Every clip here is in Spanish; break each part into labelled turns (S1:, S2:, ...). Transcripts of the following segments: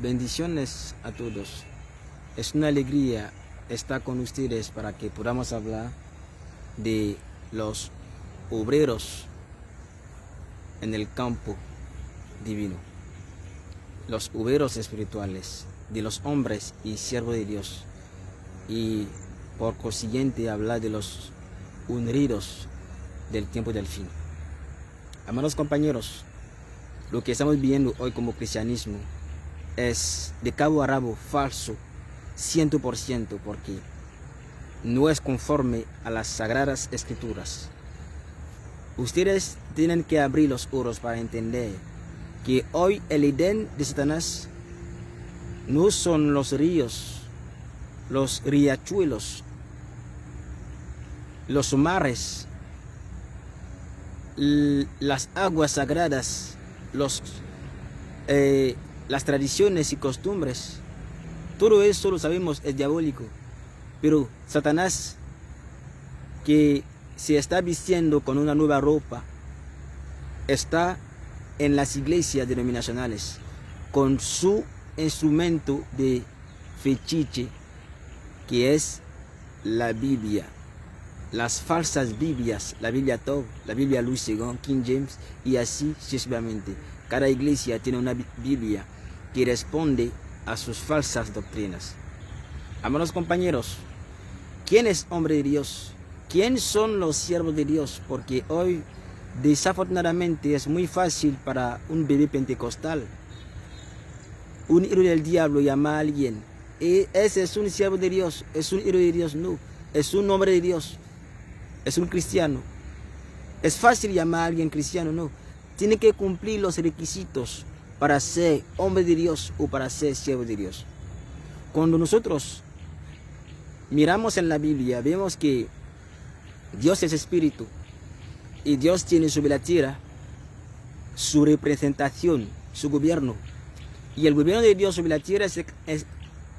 S1: Bendiciones a todos. Es una alegría estar con ustedes para que podamos hablar de los obreros en el campo divino, los obreros espirituales, de los hombres y siervos de Dios, y por consiguiente hablar de los ungidos del tiempo del fin. Amados compañeros, lo que estamos viendo hoy como cristianismo es de cabo a rabo falso, 100%, porque no es conforme a las sagradas escrituras. Ustedes tienen que abrir los ojos para entender que hoy el Edén de Satanás no son los ríos, los riachuelos, los mares, las aguas sagradas, las tradiciones y costumbres. Todo eso lo sabemos, es diabólico. Pero Satanás, que se está vistiendo con una nueva ropa, está en las iglesias denominacionales con su instrumento de fetiche, que es la Biblia, las falsas Biblias, la Biblia Tov, la Biblia Louis II, King James, y así sucesivamente. Cada iglesia tiene una Biblia que responde a sus falsas doctrinas. Amados compañeros, ¿quién es hombre de Dios? ¿Quién son los siervos de Dios? Porque hoy, desafortunadamente, es muy fácil para un bebé pentecostal, un hijo del diablo, llamar a alguien: ese es un siervo de Dios, es un hijo de Dios. No, es un hombre de Dios, es un cristiano. Es fácil llamar a alguien cristiano, no. Tiene que cumplir los requisitos para ser hombre de Dios o para ser siervo de Dios. Cuando nosotros miramos en la Biblia, vemos que Dios es espíritu y Dios tiene sobre la tierra su representación, su gobierno. Y el gobierno de Dios sobre la tierra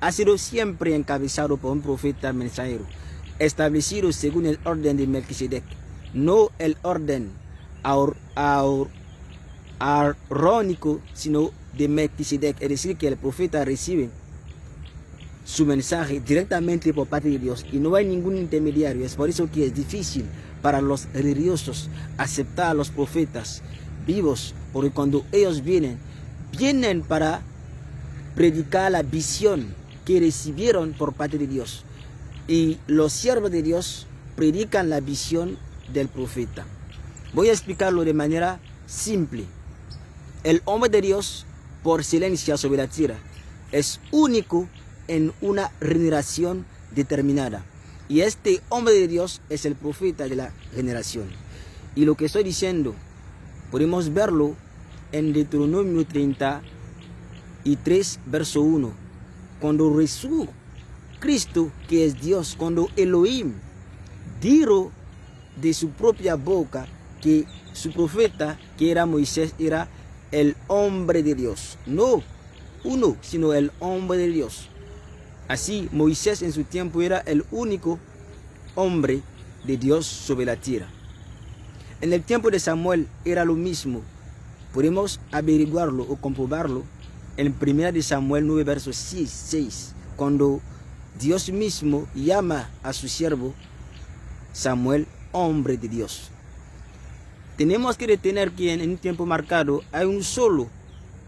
S1: ha sido siempre encabezado por un profeta mensajero, establecido según el orden de Melquisedec, no el orden arónico, sino de Melquisedec. Es decir, que el profeta recibe su mensaje directamente por parte de Dios y no hay ningún intermediario. Es por eso que es difícil para los religiosos aceptar a los profetas vivos, porque cuando ellos vienen para predicar la visión que recibieron por parte de Dios, y los siervos de Dios predican la visión del profeta. Voy a explicarlo de manera simple. El hombre de Dios, por excelencia sobre la tierra, es único en una generación determinada. Y este hombre de Dios es el profeta de la generación. Y lo que estoy diciendo, podemos verlo en Deuteronomio 33, verso 1. Cuando Cristo, que es Dios, cuando Elohim dijo de su propia boca que su profeta, que era Moisés, era el hombre de Dios. No uno, sino el hombre de Dios. Así, Moisés en su tiempo era el único hombre de Dios sobre la tierra. En el tiempo de Samuel era lo mismo. Podemos averiguarlo o comprobarlo en 1 Samuel 9, verso 6, cuando Dios mismo llama a su siervo Samuel hombre de Dios. Tenemos que retener que en un tiempo marcado hay un solo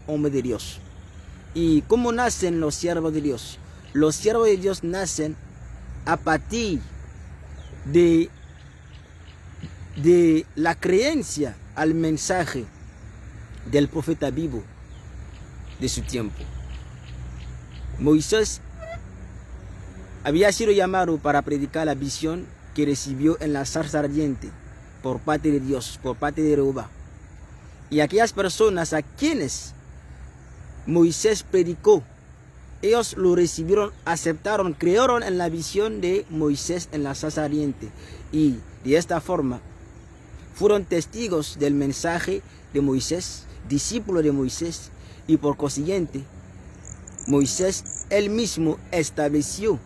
S1: hombre de Dios. ¿Y cómo nacen los siervos de Dios? Los siervos de Dios nacen a partir de la creencia al mensaje del profeta vivo de su tiempo. Moisés había sido llamado para predicar la visión que recibió en la zarza ardiente por parte de Dios, por parte de Jehová. Y aquellas personas a quienes Moisés predicó, ellos lo recibieron, aceptaron, creyeron en la visión de Moisés en la zarza ardiente. Y de esta forma fueron testigos del mensaje de Moisés, discípulos de Moisés. Y por consiguiente, Moisés él mismo estableció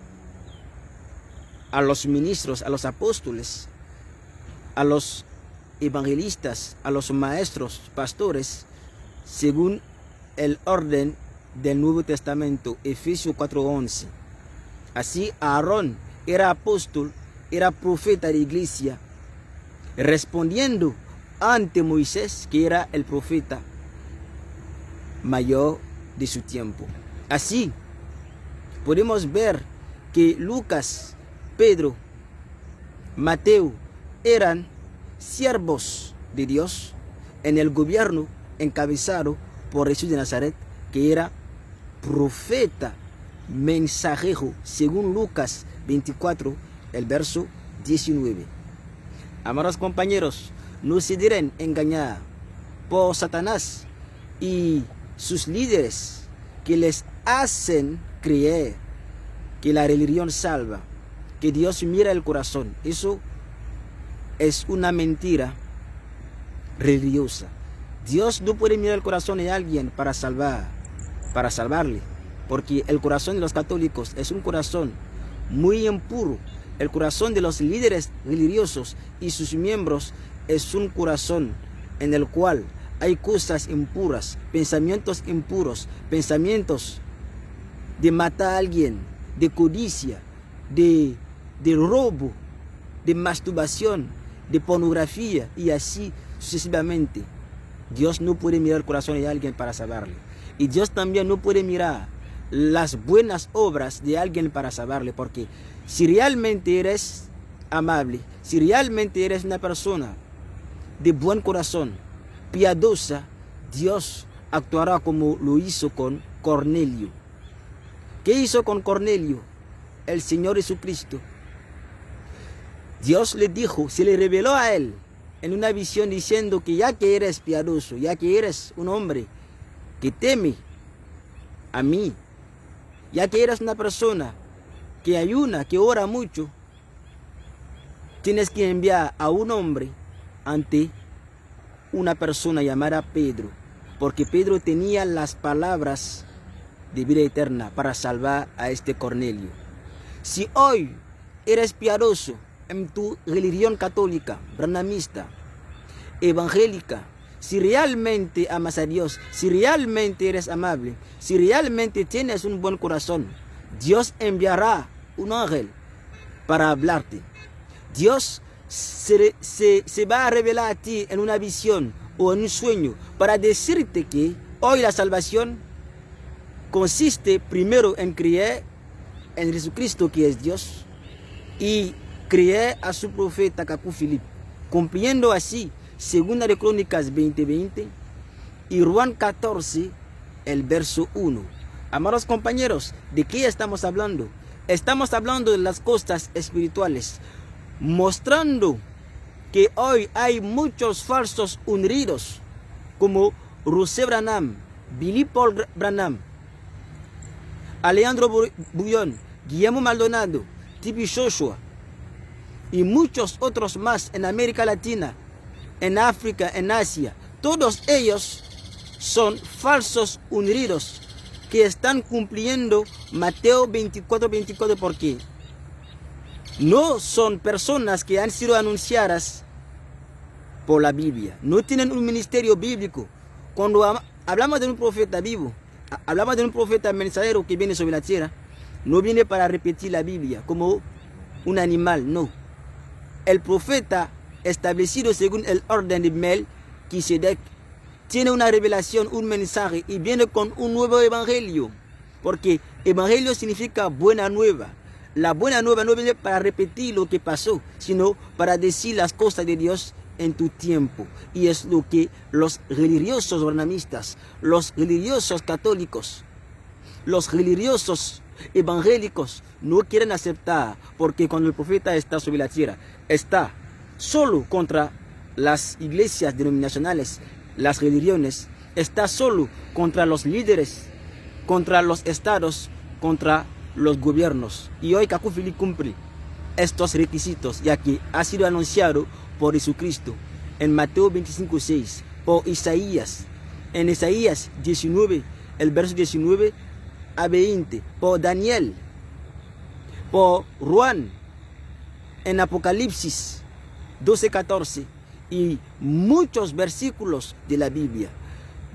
S1: a los ministros, a los apóstoles, a los evangelistas, a los maestros, pastores, según el orden del Nuevo Testamento, Efesios 4:11. Así Aarón era apóstol, era profeta de iglesia, respondiendo ante Moisés, que era el profeta mayor de su tiempo. Así podemos ver que Lucas, Pedro, Mateo eran siervos de Dios en el gobierno encabezado por Jesús de Nazaret, que era profeta, mensajero, según Lucas 24, el verso 19. Amados compañeros, no se dejen engañar por Satanás y sus líderes que les hacen creer que la religión salva, que Dios mira el corazón. Eso es una mentira religiosa. Dios no puede mirar el corazón de alguien para salvarle, porque el corazón de los católicos es un corazón muy impuro. El corazón de los líderes religiosos y sus miembros es un corazón en el cual hay cosas impuras, pensamientos impuros, pensamientos de matar a alguien, de codicia, de robo, de masturbación, de pornografía y así sucesivamente. Dios no puede mirar el corazón de alguien para salvarle. Y Dios también no puede mirar las buenas obras de alguien para salvarle, porque si realmente eres amable, si realmente eres una persona de buen corazón, piadosa, Dios actuará como lo hizo con Cornelio. ¿Qué hizo con Cornelio? El Señor Jesucristo. Dios le dijo, se le reveló a él en una visión diciendo que ya que eres piadoso, ya que eres un hombre que teme a mí, ya que eres una persona que ayuna, que ora mucho, tienes que enviar a un hombre ante una persona llamada Pedro, porque Pedro tenía las palabras de vida eterna para salvar a este Cornelio. Si hoy eres piadoso en tu religión católica, branhamista, evangélica, si realmente amas a Dios, si realmente eres amable, si realmente tienes un buen corazón, Dios enviará un ángel para hablarte. Dios se va a revelar a ti en una visión o en un sueño para decirte que hoy la salvación consiste primero en creer en Jesucristo, que es Dios, y creer a su profeta Cacú Filipe, cumpliendo así Segunda de Crónicas 20:20 y Juan 14, el verso 1. Amados compañeros, ¿de qué estamos hablando? Estamos hablando de las cosas espirituales, mostrando que hoy hay muchos falsos ungidos, como Russell Branham, Billy Paul Branham, Alejandro Bullón, Guillermo Maldonado, T.B. Joshua y muchos otros más en América Latina, en África, en Asia. Todos ellos son falsos ungidos que están cumpliendo Mateo 24:24, porque no son personas que han sido anunciadas por la Biblia, no tienen un ministerio bíblico. Cuando hablamos de un profeta vivo, hablamos de un profeta mensajero que viene sobre la tierra, no viene para repetir la Biblia como un animal, no. El profeta establecido según el orden de Melquisedec tiene una revelación, un mensaje, y viene con un nuevo evangelio, porque evangelio significa buena nueva. La buena nueva no viene para repetir lo que pasó, sino para decir las cosas de Dios en tu tiempo. Y es lo que los religiosos branhamistas, los religiosos católicos, los religiosos evangélicos no quieren aceptar, porque cuando el profeta está sobre la tierra, está solo contra las iglesias denominacionales, las religiones, está solo contra los líderes, contra los estados, contra los gobiernos. Y hoy Cacú Filipe cumple estos requisitos, ya que ha sido anunciado por Jesucristo en Mateo 25:6, por Isaías, en Isaías 19, el verso 19 a 20, por Daniel, por Juan, en Apocalipsis 12:14 y muchos versículos de la Biblia.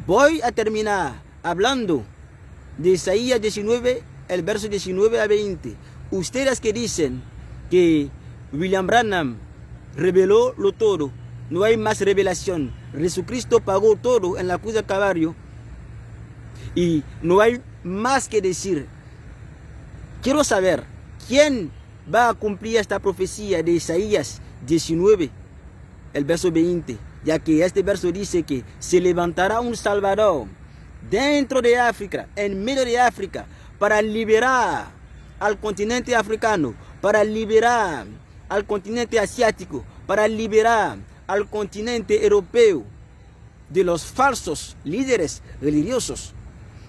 S1: Voy a terminar hablando de Isaías 19, el verso 19 a 20. Ustedes que dicen que William Branham reveló lo todo, no hay más revelación. Jesucristo pagó todo en la cruz del Calvario y no hay más que decir. Quiero saber quién va a cumplir esta profecía de Isaías 19, el verso 20, ya que este verso dice que se levantará un Salvador dentro de África, en medio de África, para liberar al continente africano, para liberar al continente asiático, para liberar al continente europeo de los falsos líderes religiosos,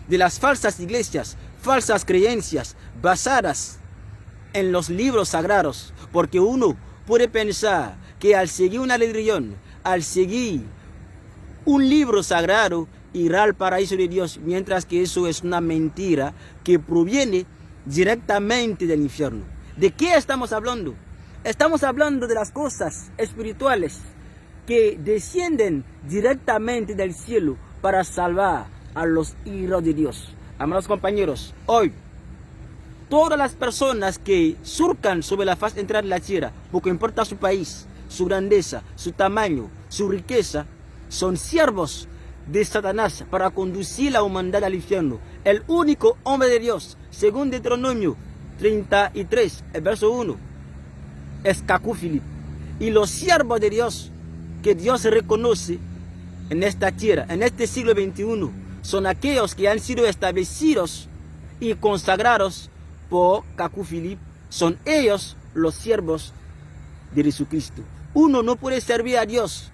S1: de las falsas iglesias, falsas creencias basadas en los libros sagrados, porque uno puede pensar que al seguir una religión, al seguir un libro sagrado, irá al paraíso de Dios, mientras que eso es una mentira que proviene directamente del infierno. ¿De qué estamos hablando? Estamos hablando de las cosas espirituales que descienden directamente del cielo para salvar a los hijos de Dios. Amados compañeros, hoy todas las personas que surcan sobre la faz entera de la tierra, poco importa su país, su grandeza, su tamaño, su riqueza, son siervos de Satanás para conducir la humanidad al infierno. El único hombre de Dios, según Deuteronomio 33, el verso 1, es Kaku Philip. Y los siervos de Dios que Dios reconoce en esta tierra, en este siglo XXI, son aquellos que han sido establecidos y consagrados por Kaku Philip. Son ellos los siervos de Jesucristo. Uno no puede servir a Dios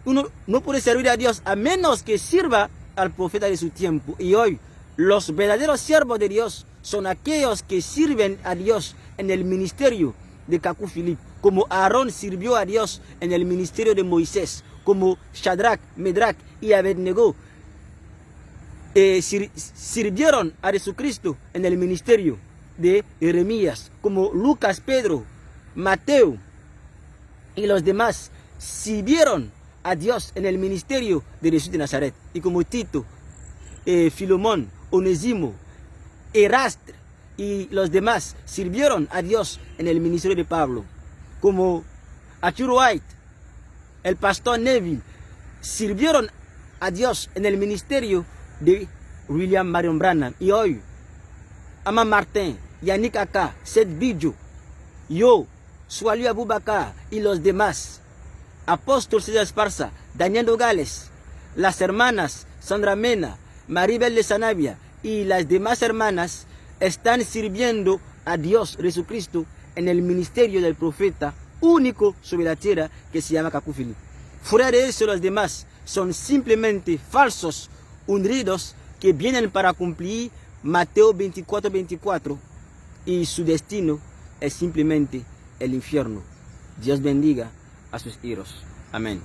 S1: uno no puede servir a Dios a menos que sirva al profeta de su tiempo. Y hoy los verdaderos siervos de Dios son aquellos que sirven a Dios en el ministerio de Kaku Philip, como Aarón sirvió a Dios en el ministerio de Moisés, como Shadrach, Medrach y Abednego sirvieron a Jesucristo en el ministerio de Jeremías, como Lucas, Pedro, Mateo y los demás sirvieron a Dios en el ministerio de Jesús de Nazaret, y como Tito, Filemón, Onésimo, Erastre y los demás sirvieron a Dios en el ministerio de Pablo, como Arthur White, el pastor Neville, sirvieron a Dios en el ministerio de William Marion Branham. Y hoy Ama Martin, Yannick Aka, Seth Bidjo, yo, Suali Abubakar y los demás, Apóstol César Esparza, Daniel Nogales, las hermanas Sandra Mena, Maribel de Sanabia y las demás hermanas están sirviendo a Dios Jesucristo en el ministerio del profeta único sobre la tierra, que se llama Kaku Philip. Fuera de eso, los demás son simplemente falsos ungidos que vienen para cumplir Mateo 24:24, y su destino es simplemente el infierno. Dios bendiga a sus hijos. Amén.